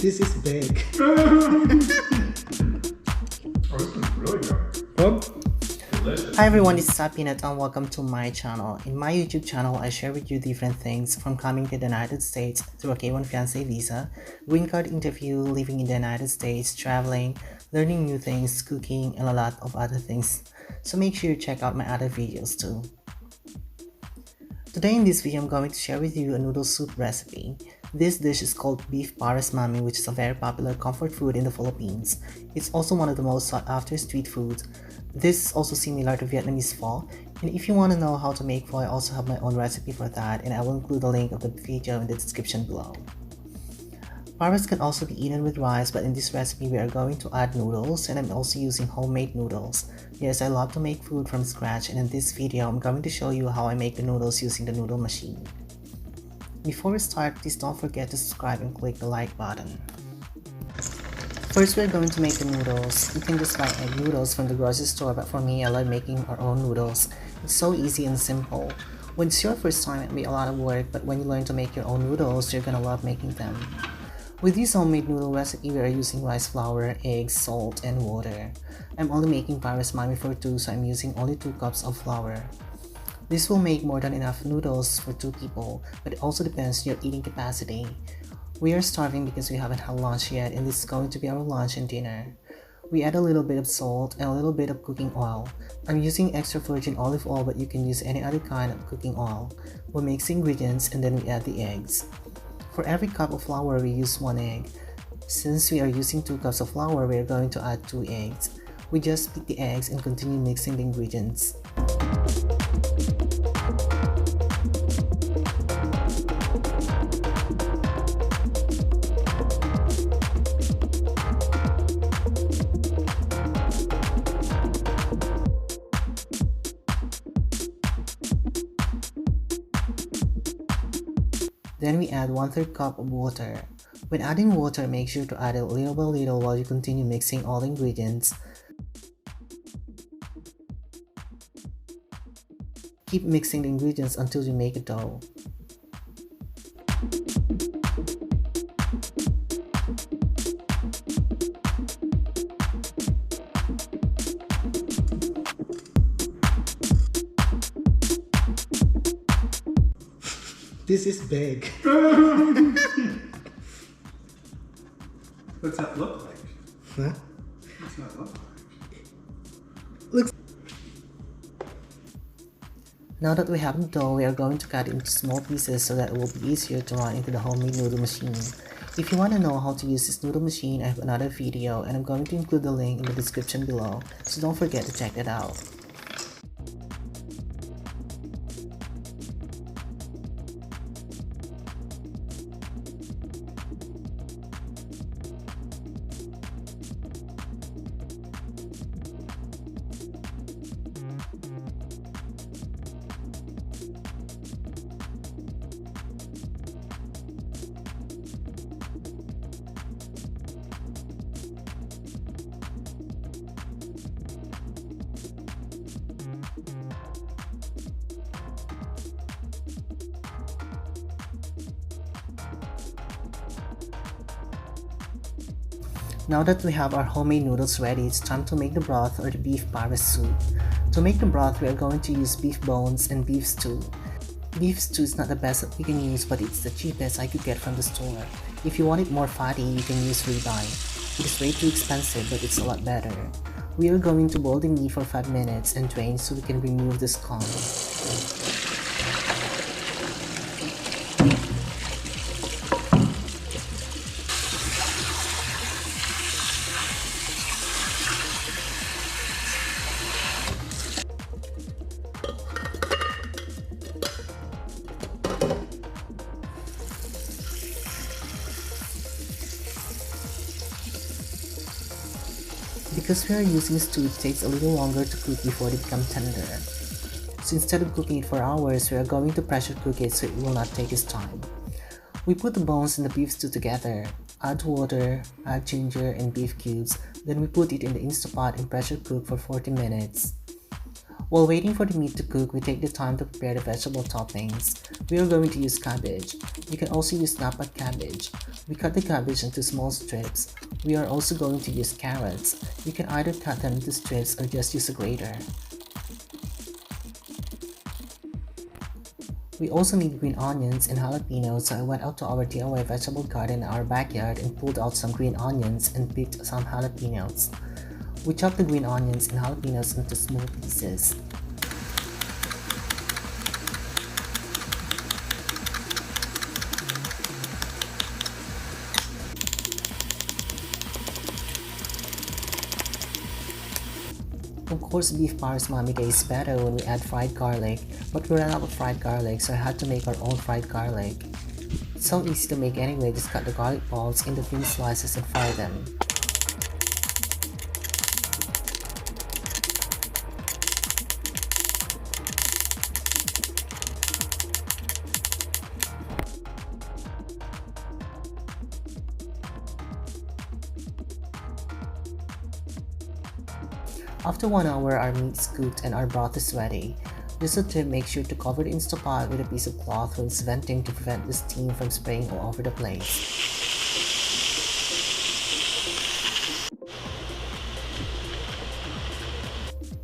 This is big. Oh, this is really good. Oh. Delicious. Hi everyone, this is Peanut and welcome to my channel. In my YouTube channel, I share with you different things from coming to the United States through a K1 fiancé visa, green card interview, living in the United States, traveling, learning new things, cooking, and a lot of other things. So make sure you check out my other videos too. Today in this video, I'm going to share with you a noodle soup recipe. This dish is called beef pares Mami, which is a very popular comfort food in the Philippines. It's also one of the most sought after street foods. This is also similar to Vietnamese pho, and if you want to know how to make pho, I also have my own recipe for that, and I will include the link of the video in the description below. Pares can also be eaten with rice, but in this recipe we are going to add noodles, and I'm also using homemade noodles. Yes, I love to make food from scratch, and in this video I'm going to show you how I make the noodles using the noodle machine. Before we start, please don't forget to subscribe and click the like button. First, we're going to make the noodles. You can just buy egg noodles from the grocery store, but for me, I love making our own noodles. It's so easy and simple. When it's your first time, it may be a lot of work, but when you learn to make your own noodles, you're gonna love making them. With this homemade noodle recipe, we are using rice flour, eggs, salt, and water. I'm only making pares Mami for 2, so I'm using only 2 cups of flour. This will make more than enough noodles for 2 people, but it also depends on your eating capacity. We are starving because we haven't had lunch yet, and this is going to be our lunch and dinner. We add a little bit of salt and a little bit of cooking oil. I'm using extra virgin olive oil, but you can use any other kind of cooking oil. We'll mix the ingredients and then we add the eggs. For every cup of flour, we use 1 egg. Since we are using 2 cups of flour, we are going to add 2 eggs. We just beat the eggs and continue mixing the ingredients. Then we add 1/3 cup of water. When adding water, make sure to add it little by little while you continue mixing all the ingredients. Keep mixing the ingredients until you make a dough. This is big. What's that look like? Huh? What's that look like? Looks. Now that we have the dough, we are going to cut it into small pieces so that it will be easier to run into the homemade noodle machine. If you want to know how to use this noodle machine, I have another video and I'm going to include the link in the description below, so don't forget to check it out. Now that we have our homemade noodles ready, it's time to make the broth or the beef pares soup. To make the broth, we are going to use beef bones and beef stew. Beef stew is not the best that we can use, but it's the cheapest I could get from the store. If you want it more fatty, you can use ribeye. It is way too expensive, but it's a lot better. We are going to boil the meat for 5 minutes and drain so we can remove the scum. Because we are using stew, it takes a little longer to cook before they become tender. So instead of cooking it for hours, we are going to pressure cook it so it will not take its time. We put the bones and the beef stew together, add water, add ginger and beef cubes, then we put it in the Instapot and pressure cook for 40 minutes. While waiting for the meat to cook, we take the time to prepare the vegetable toppings. We are going to use cabbage. You can also use snapback cabbage. We cut the cabbage into small strips. We are also going to use carrots. You can either cut them into strips or just use a grater. We also need green onions and jalapenos, so I went out to our DIY vegetable garden in our backyard and pulled out some green onions and picked some jalapenos. We chopped the green onions and jalapenos into small pieces. Of course, beef Paris Mami tastes better when we add fried garlic, but we ran out of fried garlic, so I had to make our own fried garlic. It's so easy to make anyway, just cut the garlic balls into thin slices and fry them. After 1 hour, our meat is cooked and our broth is ready. Just a tip, make sure to cover the Instapot with a piece of cloth when it's venting to prevent the steam from spraying all over the place.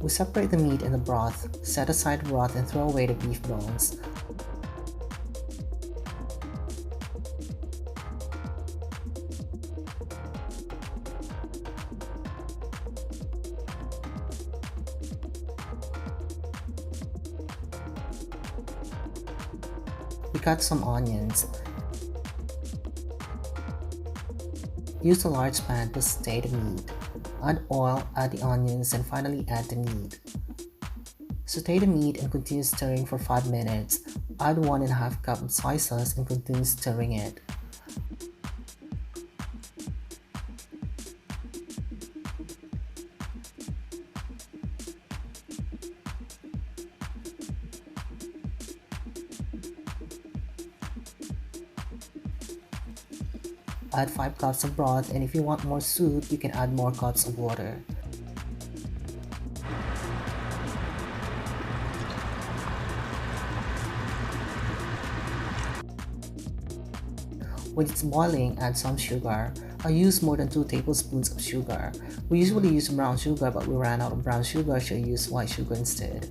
We separate the meat and the broth, set aside the broth and throw away the beef bones. We cut some onions. Use a large pan to saute the meat. Add oil, add the onions, and finally add the meat. Saute the meat and continue stirring for 5 minutes. Add 1.5 cup of soy sauce and continue stirring it. Add 5 cups of broth, and if you want more soup, you can add more cups of water. When it's boiling, add some sugar. I use more than 2 tablespoons of sugar. We usually use brown sugar, but we ran out of brown sugar, so I used white sugar instead.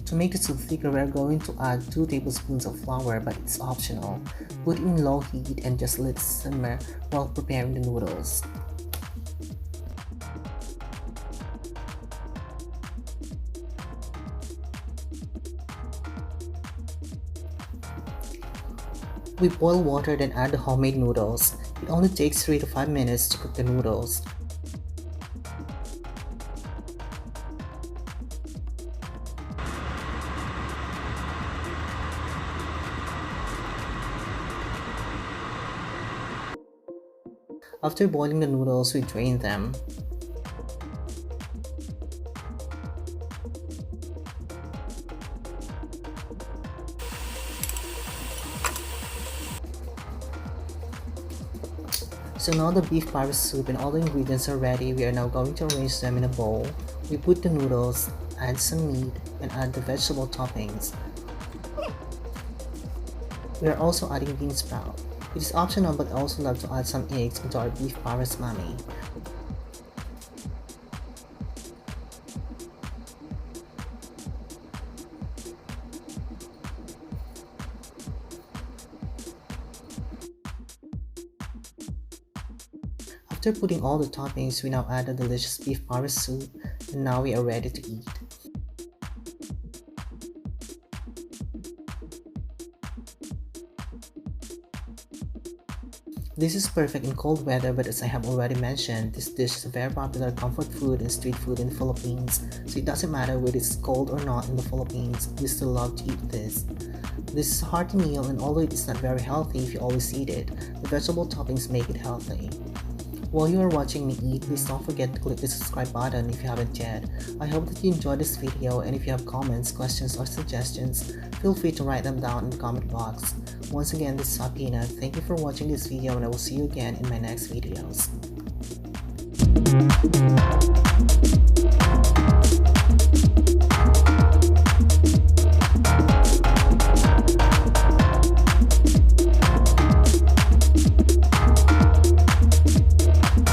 To make the soup thicker, we are going to add 2 tablespoons of flour, but it's optional. Put it in low heat and just let it simmer while preparing the noodles. We boil water, then add the homemade noodles. It only takes 3 to 5 minutes to cook the noodles. After boiling the noodles, we drain them. So now the beef Paris soup and all the ingredients are ready. We are now going to arrange them in a bowl. We put the noodles, add some meat, and add the vegetable toppings. We are also adding bean sprout. It is optional, but I also love to add some eggs into our beef Paris Mami. After putting all the toppings, we now add the delicious beef Paris soup, and now we are ready to eat. This is perfect in cold weather, but as I have already mentioned, this dish is a very popular comfort food and street food in the Philippines, so it doesn't matter whether it's cold or not in the Philippines, we still love to eat this. This is a hearty meal, and although it is not very healthy if you always eat it, the vegetable toppings make it healthy. While you are watching me eat, please don't forget to click the subscribe button if you haven't yet. I hope that you enjoyed this video, and if you have comments, questions, or suggestions, feel free to write them down in the comment box. Once again, this is Peanut. Thank you for watching this video, and I will see you again in my next videos.